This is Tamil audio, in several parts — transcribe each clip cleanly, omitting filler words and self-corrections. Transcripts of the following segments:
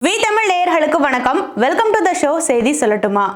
வி தமிழ் நேயர்களுக்கு வணக்கம். Welcome to the show. செய்தி சொல்லட்டுமா?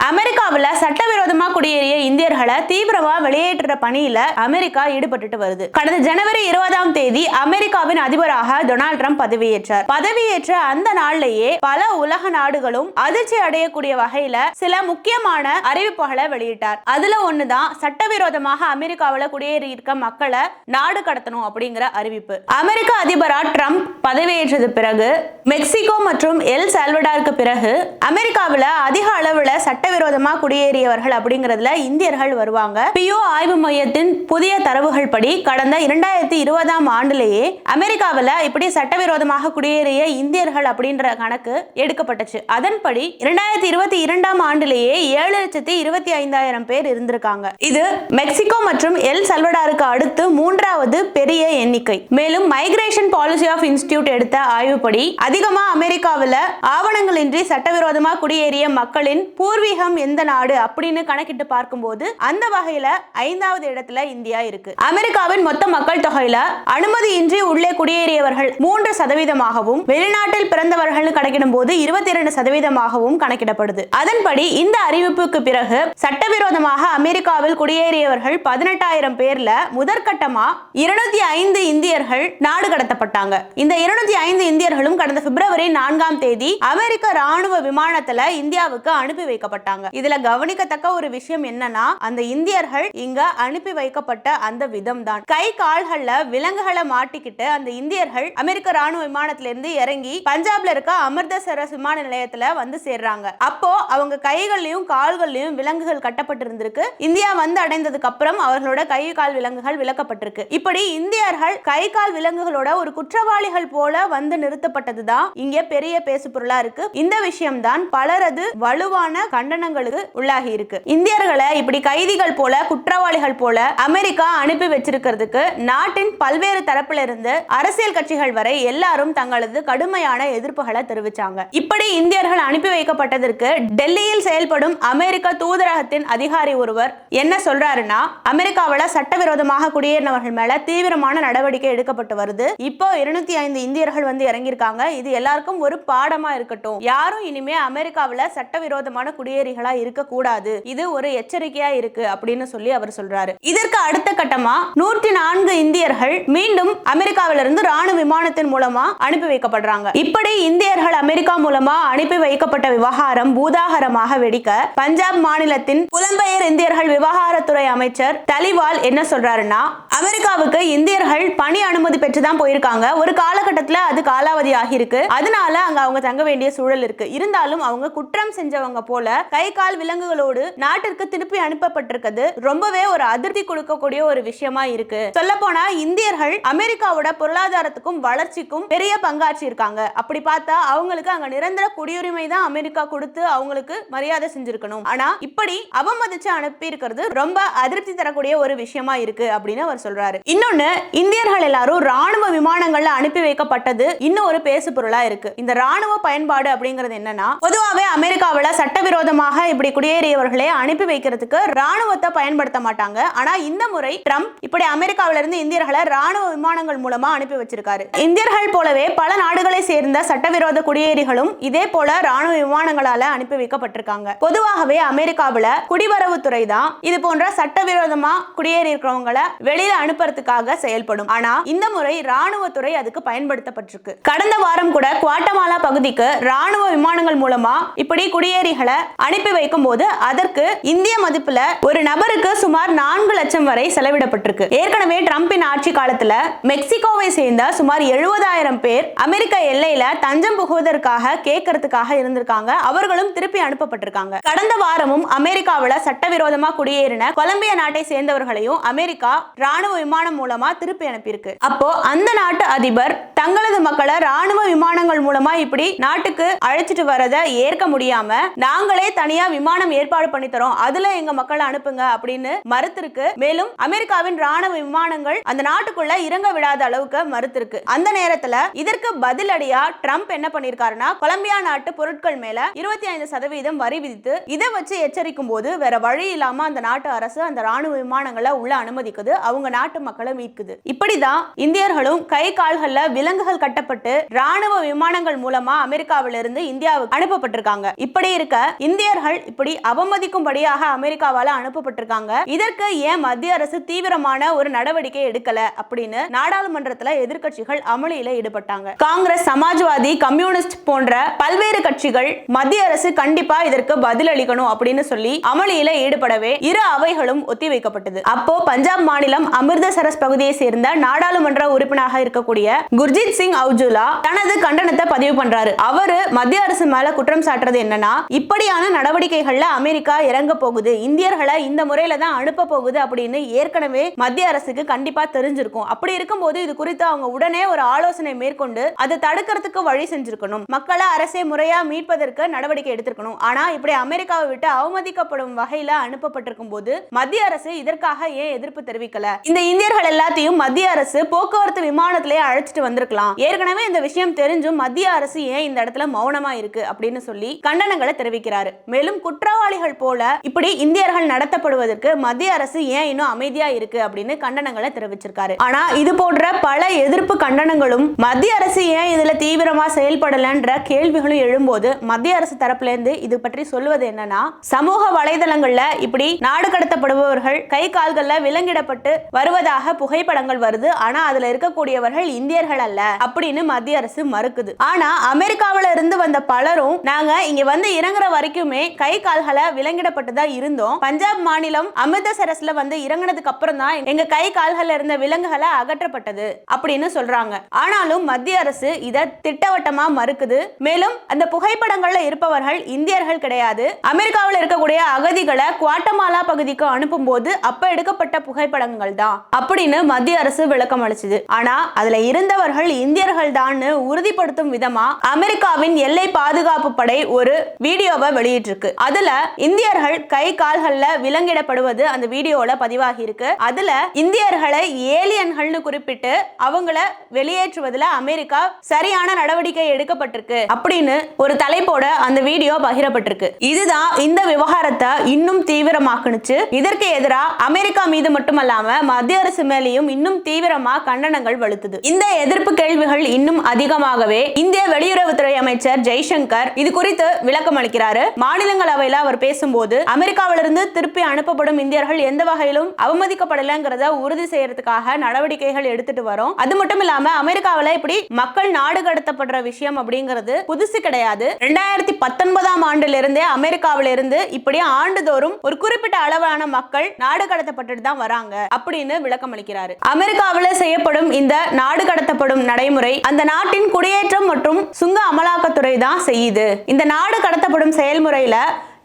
அமெரிக்காவில் சட்டவிரோதமா குடியேறிய இந்தியர்களை தீவிரமா வெளியேற்ற பணியில அமெரிக்கா ஈடுபட்டு வருது. கடந்த ஜனவரி 20ஆம் தேதி அமெரிக்காவின் அதிபராக டொனால்ட் ட்ரம்ப் பதவியேற்றார். பதவியேற்ற அந்த நாள்லயே பல உலக நாடுகளும் அதிர்ச்சி அடையக்கூடிய வகையில சில முக்கியமான அறிவிப்புகளை வெளியிட்டார். அதுல ஒண்ணுதான் சட்டவிரோதமாக அமெரிக்காவில் குடியேறி இருக்க மக்களை நாடு கடத்தணும் அப்படிங்கிற அறிவிப்பு. அமெரிக்க அதிபரா ட்ரம்ப் பதவியேற்றது பிறகு மெக்சிகோ மற்றும் எல் சால்வடாருக்கு பிறகு அமெரிக்காவில் அதிக அளவுல சட்டவிரோதமா குடியேறியவர்கள் அப்படிங்கிறதுல இந்தியர்கள் வருவாங்க. பியோ ஆய்வு மையத்தின் புதிய தரவுகள் படி கடந்த 2020ஆம் ஆண்டுலேயே அமெரிக்காவில் இப்படி சட்டவிரோதமாக குடியேறிய இந்தியர்கள் அப்படின்ற கணக்கு எடுக்கப்பட்டுச்சு. அதன்படி 2022ஆம் ஆண்டிலேயே 7,25,000 பேர் இருந்திருக்காங்க. இது மெக்சிகோ மற்றும் எல் சல்வடாருக்கு அடுத்து 3வது பெரிய எண்ணிக்கை. மேலும் மைக்ரேஷன் பாலிசி ஆஃப் இன்ஸ்டிடியூட் எடுத்த ஆய்வுப்படி அதிகமா அமெரிக்காவில் ஆவணங்களின்றி சட்டவிரோதமா குடியேறிய மக்களின் பூர்வீகம் எந்த நாடு அப்படின்னு கணக்கிட்டு பார்க்கும்போது அந்த வகையில 5வது இடத்துல இந்தியா இருக்கு. அமெரிக்காவின் மொத்த மக்கள் தொகையில அனுமதியின்றி உள்ளே குடியேறியவர்கள் 3%, வெளிநாட்டில் பிறந்தவர்கள் கணக்கிடும் போது 22% கணக்கிடப்படுது. அதன்படி இந்த அறிவிப்புக்கு பிறகு சட்டவிரோதமாக அமெரிக்காவில் குடியேறியவர்கள் 18,000 பேர்ல முதற்கட்டமா 205 இந்தியர்கள் நாடு கடத்தப்பட்டாங்க. இந்த 205 இந்தியர்களும் கடந்த பிப்ரவரி 4ஆம் தேதி அமெரிக்க ராணுவ விமானத்துல இந்தியாவுக்கு அனுப்பி வைக்கப்பட்டாங்க. இதுல கவனிக்கத்தக்க ஒரு விஷயம் என்னன்னா, அந்த இந்தியர்கள் இங்க அனுப்பி வைக்கப்பட்ட அந்த விதம் தான். கை கால்கள்ல விலங்குகளை மாட்டிக்கிட்டு அந்த இந்தியர்கள் அமெரிக்க ராணுவ விமானத்திலிருந்து இறங்கி பஞ்சாப்ல இருக்க அமிர்தசரஸ் விமான நிலையத்துல வந்து சேர்றாங்க. அப்போ அவங்க கைகள்லயும் கால்கள்லயும் விலங்குகள் கட்டப்பட்டிருந்திருக்கு. இந்தியா வந்து அடைந்ததுக்கு அப்புறம் அவர்களோட கை கால் விலங்குகள் விலக்கப்பட்டிருக்கு. இப்படி இந்தியர்கள் கை கால் விலங்குகளோட ஒரு குற்றவாளிகள் போல வந்து நிறுத்தப்பட்டதுதான் இங்க பெரிய பேசு பொருளா இருக்கு. இந்த விஷயம் தான் பலரது வலுவான கண்டனங்களுக்கு உள்ளாகி இருக்கு. இந்தியர்களை இப்படி கைதிகள் போல குற்றவாளிகள் போல அமெரிக்கா அனுப்பி வச்சிருக்கிறதுக்கு நாட்டின் பல்வேறு தரப்பில் இருந்து அரசியல் கட்சிகள் வரை எல்லாரும் தங்களது கடுமையான எதிர்ப்புகளை தெரிவிச்சாங்க. இப்படி இந்தியர்கள் அனுப்பி வைக்கப்பட்டதற்கு டெல்லியில் செயல்படும் அமெரிக்க தூதரகத்தின் அதிகாரி ஒருவர் என்ன சொல்றாருன்னா, அமெரிக்காவில் சட்டவிரோதமாக குடியேறினவர்கள் மேல தீவிரமான நடவடிக்கை எடுக்கப்பட்டு வருது. இப்போ 205 இந்தியர்கள் வந்து இறங்கியிருக்காங்க. இது எல்லாருக்கும் ஒரு பாடமா இருக்கட்டும். யாரும் இனிமே அமெரிக்காவில் சட்டவிரோதமான குடியேறிகளா இருக்க கூடாது. இது ஒரு எச்சரிக்கையா இருக்கு அப்படின்னு சொல்லி அவர் சொல்றாரு. இதற்கு அடுத்த கட்டமா 104 இந்தியர்கள் மீண்டும் அமெரிக்காவிலிருந்து ராணுவ விமானத்தின் மூலமா அனுப்பி வைக்கப்படுறாங்க. இப்படி இந்தியர்கள் அமெரிக்கா மூலமா அனுப்பி வைக்கப்பட்ட விவகாரம் பூதாகரமாக வெடிக்க பஞ்சாப் மாநிலத்தின் புலம்பெயர் இந்தியர்கள் விவகாரத்துறை அமைச்சர் தலிவால் என்ன சொல்றாருன்னா, அமெரிக்காவுக்கு இந்தியர்கள் பணி அனுமதி பெற்றுதான் போயிருக்காங்க. ஒரு காலகட்டத்தில் அது காலாவதி ஆகியிருக்கு. அதனால அங்க அவங்க தங்க வேண்டிய சூழல் இருக்கு. இருந்தாலும் அவங்க குற்றம் செஞ்சவங்க போல கை கால் விலங்குகளோடு நாட்டிற்கு திருப்பி அனுப்பப்பட்டிருக்கிறது ரொம்பவே ஒரு அதிர்ச்சி கொடுக்கக்கூடிய ஒரு விஷயமா இருக்கு. சொல்ல போனா இந்தியர்கள் அமெரிக்காவோட பொருளாதாரத்துக்கும் வளர்ச்சிக்கும் பெரிய பங்காற்றி இருக்காங்க. அப்படி பார்த்தா அவங்களுக்கு அங்க நிரந்தர குடியுரிமை தான் அமெரிக்கா கொடுத்து அவங்களுக்கு மரியாதை செஞ்சிருக்கணும். ஆனா இப்படி அவமதிச்சு அனுப்பி இருக்கிறது ரொம்ப அதிர்ச்சி தரக்கூடிய ஒரு விஷயமா இருக்கு அப்படின்னு அவர் சொல்றாரு. இன்னொன்னு, இந்தியர்கள் எல்லாரும் ராணுவ விமானங்கள்ல அனுப்பி வைக்கப்பட்டது இன்னும் ஒரு பேசு பொருளா இருக்கு. இந்த ராணுவ பயன்பாடு அப்படிங்கிறது என்னன்னா, பொதுவாகவே அமெரிக்காவில் சட்டவிரோதமாக இப்படி குடியேறியவர்களை அனுப்பி வைக்கிறதுக்கு ராணுவத்தை பயன்படுத்த மாட்டாங்க. ஆனா இந்த முறை ட்ரம்ப் இப்படி அமெரிக்காவிலிருந்து இந்தியர்களை ராணுவ விமானங்கள் மூலமா அனுப்பி வச்சிருக்காரு. இந்தியர்கள் போலவே பல நாடுகளை சேர்ந்த சட்டவிரோத குடியேறிகளும் இதே போல ராணுவ விமானங்களால அனுப்பி வைக்கப்பட்டிருக்காங்க. பொதுவாகவே அமெரிக்காவில் குடிவரவுத்துறை தான் இது போன்ற சட்டவிரோதமா குடியேறி இருக்கிறவங்களை வெளியில அனுப்புறதுக்காக செயல்படும். ஆனா இந்த முறை ராணுவத்துறை அதுக்கு பயன்படுத்தப்பட்டிருக்கு. கடந்த வாரம் கூட குவாட்டமாலா பகுதிக்கு ராணுவ விமானங்கள் மூலமா இப்படி குடியேறிகளை அனுப்பி வைக்கும் போது அதற்கு இந்திய மதிப்புல ஒரு நபருக்கு சுமார் 4 லட்சம் வரை செலவிடப்பட்டிருக்கு. ஏற்கனவே ட்ரம்பின் ஆட்சி காலத்துல மெக்சிகோவை சேர்ந்த சுமார் 70,000 பேர் அமெரிக்க எல்லையில தஞ்சம் புகுவதற்காக கேட்கறதுக்காக இருந்திருக்காங்க. அவர்களும் திருப்பி அனுப்பப்பட்டிருக்காங்க. கடந்த வாரமும் அமெரிக்காவில் சட்டவிரோதமா குடியேறின கொலம்பியா நாட்டை சேர்ந்தவர்களையும் அமெரிக்கா ராணுவ விமானம் மூலமா திருப்பி அனுப்பியிருக்கு. அப்போ அந்த நாட்டு அதிபர் தங்களது மக்களை ராணுவ விமானங்கள் மூலமா இப்படி நாட்டுக்கு அழைச்சிட்டு வரதை ஏற்க முடியாம நாங்களே தனியா விமானம் ஏற்பாடு பண்ணி தரோம், அதுல எங்க மக்களை அனுப்புங்க அப்படின்னு மறுத்திருக்கு. மேலும் அமெரிக்காவின் ராணுவ விமானங்கள் அந்த நாட்டுக்குள்ள இறங்க விடாத அளவுக்கு மறுத்திருக்கு. அந்த நேரத்துல இதற்கு பதிலடியா ட்ரம்ப் என்ன பண்ணிருக்காருன்னா, கொலம்பியா நாட்டு பொருட்கள் மேல 25% வரி விதித்து இதை வச்சு எச்சரிக்கும் போது வேற வழி இல்லாம அந்த நாட்டு அரசு அந்த ராணுவ விமானங்களை உள்ள அனுமதிக்குது. அவங்க நாட்டு மக்களை மீட்குது. இப்படிதான் இந்தியர்களும் கை கால்கள்ல விலங்குகள் கட்டப்பட்டு ராணுவ விமானங்கள் மூலமா அமெரிக்காவிலிருந்து இந்தியாவுக்கு அனுப்பப்பட்டிருக்காங்க. இப்படி இருக்க இந்தியர்கள் இப்படி அவமதிக்கும்படியாக அமெரிக்காவால அனுப்பப்பட்டிருக்காங்க. இதற்கு ஏன் மத்திய அரசு தீவிரமான ஒரு நடவடிக்கை எடுக்கல அப்படின்னு நாடாளுமன்றத்தில் எதிர்க்கட்சிகள் அமளியில ஈடுபட்டாங்க. காங்கிரஸ், சமாஜ்வாதி, கம்யூனிஸ்ட் போன்ற பல்வேறு கட்சிகள் மத்திய அரசு கண்டிப்பா இதற்கு பதில் அளிக்கணும் அப்படின்னு சொல்லி அமளியில ஈடுபடவே இரு அவைகளும் ஒத்திவைக்கப்பட்டது. அப்போ பஞ்சாப் மாநிலம் அமிர்தசரஸ் பகுதியை சேர்ந்த நாடாளுமன்ற உறுப்பினராக இருக்கக்கூடிய குர்ஜித் சிங் அவுஜுலா தனது கண்டனத்தை பதிவு பண்றாரு. அவரு மத்திய அரசு மேல குற்றம் சாட்டுறது என்னன்னா, இப்படியான நடவடிக்கைகள்ல அமெரிக்கா இறங்க போகுது, இந்தியர்களை இந்த முறையில தான் அனுப்ப போகுது அப்படின்னு ஏற்கனவே மத்திய அரசுக்கு கண்டிப்பா தெரிஞ்சிருக்கும். அப்படி இருக்கும்போது இது குறித்து அவங்க உடனே ஒரு ஆலோசனை மேற்கொண்டு அதை தடுக்கிறதுக்கு வழி செஞ்சிருக்கணும். மக்களை அரசே முறையா மீட்பதற்கு நடவடிக்கை எடுத்திருக்கணும். ஆனா இப்படி அமெரிக்காவை விட்டு அவமதிக்கப்படும் வகையில அனுப்பப்பட்டிருக்கும் போது மத்திய அரசு இதற்காக ஏன் எதிர்ப்பு தெரிவிக்கல? இந்த இந்தியர்கள் எல்லாத்தையும் மத்திய அரசு போக்குவரத்து விமானத்திலே அழைச்சிட்டு வந்திருக்கலாம். ஏற்கனவே இந்த விஷயம் தெரிஞ்சும் மத்திய அரசு ஏன் இந்த இடத்துல மௌனமா இருக்கு அப்படின்னு சொல்லி கண்டனங்களை தெரிவிக்கிறாரு. மேலும் குற்றவாளிகள் போல இப்படி இந்தியர்கள் நடத்தப்படுவதற்கு மத்திய அரசு ஏன் இன்னும் அமைதியா இருக்கு அப்படின்னு கண்டனங்களை தெரிவிச்சிருக்காரு. ஆனா இது போன்ற பல எதிர்ப்பு கண்டனங்களும் மத்திய அரசு ஏன் இதுல தீவிரமா செயல்படலன்ற கேள்விகளும் எழும்போது மத்திய அரசு தரப்புல இருந்து இது பற்றி சொல்வது என்னன்னா, சமூக வலைதளங்கள்ல இப்படி நாடு கடத்தப்படுபவர்கள் கை கால்கள்ல விலங்கிடப்பட்டு வருவதாக புகைப்படங்கள் வருது. ஆனா அதுல இருக்கக்கூடியவர்கள் இந்தியர்கள் அல்ல அப்படின்னு மத்திய அரசு மறுக்குது. ஆனா அமெரிக்காவில இருந்து வந்த பலரும் நாங்க இங்க வந்து இறங்குற வரைக்குமே கை கால்களை விலங்கிடப்பட்டு தான் இருந்தோம். பஞ்சாப் மாநிலம் அமிர்தசரஸ்ல வந்து இறங்கினதுக்கு அப்புறம் தான் எங்க கை கால்கள் இருந்த விலங்குகளை அகற்றப்பட்டது அப்படின்னு சொல்றாங்க. ஆனாலும் மத்திய அரசு இதை திட்டவட்டமா மறுக்குது. மேலும் அந்த புகைப்படங்கள்ல இருப்பவர்கள் இந்தியர்கள் கிடையாது, அமெரிக்காவில் இருக்கக்கூடிய அகதிகளை குவாட்டமாலா பகுதிக்கு அனுப்பும் போது அப்ப எடுக்கப்பட்ட புகைப்படங்கள் தான் அப்படின்னு மத்திய அரசு விளக்கம் அளிச்சது. ஆனா அதுல இருந்தவர்கள் இந்தியர்கள் தான் உறுதிப்படுத்தும் விதமா அமெரிக்காவின் எல்லை பாதுகாப்பு படை ஒரு வீடியோவை வெளியிட்டிருக்கு. அதுல இந்தியர்கள் கை கால்கள்ல விலங்கிடப்படுவது அந்த வீடியோல பதிவாகி இருக்கு. அதுல இந்தியர்களை ஏலியன்கள்னு குறிப்பிட்டு அவங்கள வெளியேற்றுவதில் அமெரிக்கா சரியான நடவடிக்கை எடுக்கப்பட்டிருக்கு அப்படின்னு ஒரு தலைப்போட அந்த வீடியோ பகிரப்பட்டிருக்கு. இதுதான் இந்த விவகாரத்தை இன்னும் தீவிரமாக்குனுச்சு. இதற்கு எதிராக அமெரிக்கா மீது மட்டுமல்லாம மத்திய அரசு மேலேயும் இன்னும் தீவிரமா கண்டனங்கள் வலுத்துது. இந்த எதிர்ப்பு கேள்விகள் இன்னும் அதிகமாகவே இந்திய வெளியுறவுத்துறை அமைச்சர் ஜெய்சங்கர் இது குறித்து விளக்கம் அளிக்கிறாரு. மாநிலங்களவையில் அவர் பேசும்போது அமெரிக்காவிலிருந்து திருப்பி அனுப்பப்படும் இந்தியர்கள் எந்த வகையிலும் அவமதிக்கப்படலங்கிறத உறுதி செய்யறதுக்காக நடவடிக்கைகள் எடுத்துட்டு வரோம். அது மட்டும் இல்லாம அமெரிக்காவில் இப்படி மக்கள் நாடு கடத்தப்படுற விஷயம் அப்படிங்கிறது புதுசு கிடையாது. 2019ஆம் ஆண்டிலிருந்தே அமெரிக்காவிலிருந்து இப்படி ஆண்டுதோறும் ஒரு குறிப்பிட்ட அளவான மக்கள் நாடு கடத்தப்பட்டு தான் வராங்க அப்படின்னு விளக்கம் அளிக்கிறாரு. அமெரிக்காவில் செய்யப்படும் இந்த நாடு கடத்தப்படும் நடைமுறை அந்த நாட்டின் குடியேற்றம் மற்றும் சுங்க அமலாக்கத்துறை தான் செய்யுது. இந்த நாடு கடத்தப்படும் செயல்முறையில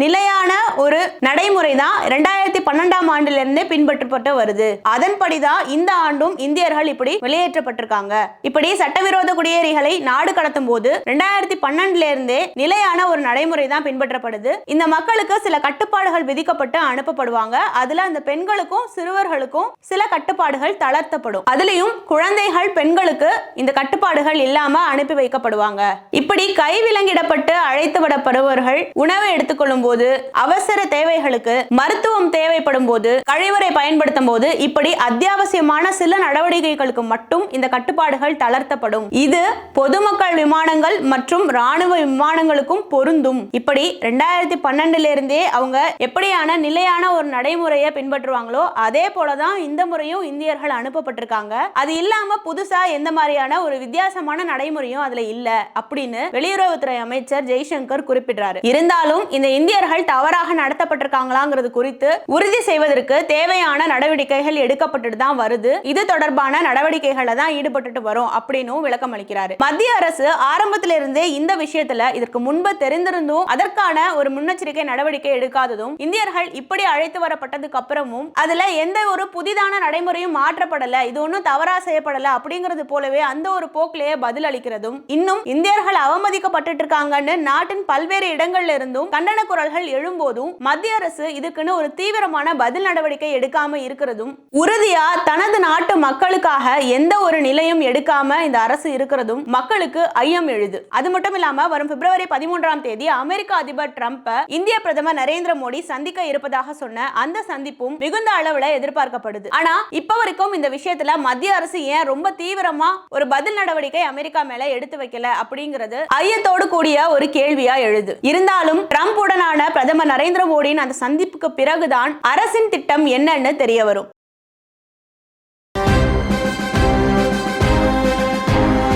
நிலையான ஒரு நடைமுறை தான் 2012ஆம் ஆண்டிலிருந்தே பின்பற்றப்பட்டு வருது. அதன்படிதான் இந்த ஆண்டும் இந்தியர்கள் இப்படி வெளியேற்றப்பட்டிருக்காங்க. இப்படி சட்டவிரோத குடியேறிகளை நாடு கடத்தும் போது 2012ல இருந்தே நிலையான ஒரு நடைமுறை தான் பின்பற்றப்படுது. இந்த மக்களுக்கு சில கட்டுப்பாடுகள் விதிக்கப்பட்டு அனுப்பப்படுவாங்க. அதுல அந்த பெண்களுக்கும் சிறுவர்களுக்கும் சில கட்டுப்பாடுகள் தளர்த்தப்படும். அதுலயும் குழந்தைகள், பெண்களுக்கு இந்த கட்டுப்பாடுகள் இல்லாம அனுப்பி வைக்கப்படுவாங்க. இப்படி கைவிலங்கிடப்பட்டு அழைத்து விடப்படுபவர்கள் உணவை எடுத்துக்கொள்ளும் போது, அவசர தேவைகளுக்கு, மருத்துவம் தேவைப்படும் போது, கழிவறை பயன்படுத்தும் போது இப்படி அத்தியாவசியமான சில நடவடிக்கைகளுக்கு மட்டும் இந்த கட்டுப்பாடுகள் தளர்த்தப்படும். இது பொதுமக்கள் விமானங்கள் மற்றும் ராணுவ விமானங்களுக்கும் பொருந்தும். இப்படி 2012ல இருந்தே அவங்க எப்படியான நிலையான ஒரு நடைமுறையை பின்பற்றுவாங்களோ அதே போலதான் இந்த முறையும் இந்தியர்கள் அனுப்பப்பட்டிருக்காங்க. அது இல்லாம புதுசா எந்த மாதிரியான ஒரு வித்தியாசமான நடைமுறையும் அதுல இல்ல அப்படின்னு வெளியுறவுத்துறை அமைச்சர் ஜெய்சங்கர் குறிப்பிட்டாரு. இருந்தாலும் இந்த இந்தியர்கள் தவறாக நடத்தப்பட்டிருக்காங்களாங்கிறது குறித்து உறுதி செய்வதற்கு தேவையான நடவடிக்கைகள் எடுக்கப்பட்டு தான் வருது. இது தொடர்பான நடவடிக்கைகளை தான் ஈடுபட்டு வரும் அப்படின்னு விளக்கம் அளிக்கிறாரு. மத்திய அரசு ஆரம்பத்திலிருந்தே இந்த விஷயத்துல இதற்கு முன்பு தெரிந்திருந்தும் அதற்கான ஒரு முன்னெச்சரிக்கை நடவடிக்கை எடுக்காததும், இந்தியர்கள் இப்படி அழைத்து வரப்பட்டதுக்கு அப்புறமும் அதுல எந்த ஒரு புதிதான நடைமுறையும் மாற்றப்படல, இது ஒன்றும் தவறா செய்யப்படல அப்படிங்கிறது போலவே அந்த ஒரு போக்கிலேயே பதில் அளிக்கிறதும், இன்னும் இந்தியர்கள் அவமதிக்கப்பட்டு இருக்காங்கன்னு நாட்டின் பல்வேறு இடங்கள்ல இருந்தும் கண்டன குரல் குரல்கள் எழும்போதும் மத்திய அரசு இதுக்குன்னு ஒரு தீவிரமான பதில் நடவடிக்கை எடுக்காம இருக்கிறதும், உறுதியா தனது நாட்டு மக்களுக்காக எந்த ஒரு நிலையும் எடுக்காம இந்த அரசு இருக்கிறதும் மக்களுக்கு ஐயம் எழுது. அது மட்டும் இல்லாம வரும் பிப்ரவரி 13ஆம் தேதி அமெரிக்க அதிபர் ட்ரம்ப் இந்திய பிரதமர் நரேந்திர மோடி சந்திக்க இருப்பதாக சொன்ன அந்த சந்திப்பும் மிகுந்த அளவுல எதிர்பார்க்கப்படுது. ஆனா இப்ப வரைக்கும் இந்த விஷயத்துல மத்திய அரசு ஏன் ரொம்ப தீவிரமா ஒரு பதில் நடவடிக்கை அமெரிக்கா மேல எடுத்து வைக்கல அப்படிங்கிறது ஐயத்தோடு கூடிய ஒரு கேள்வியா எழுது. இருந்தாலும் ட்ரம்ப் உடனான பிரதமர் நரேந்திர மோடியின் அந்த சந்திப்புக்கு பிறகுதான் அரசின் திட்டம் என்னன்னு தெரிய வரும்.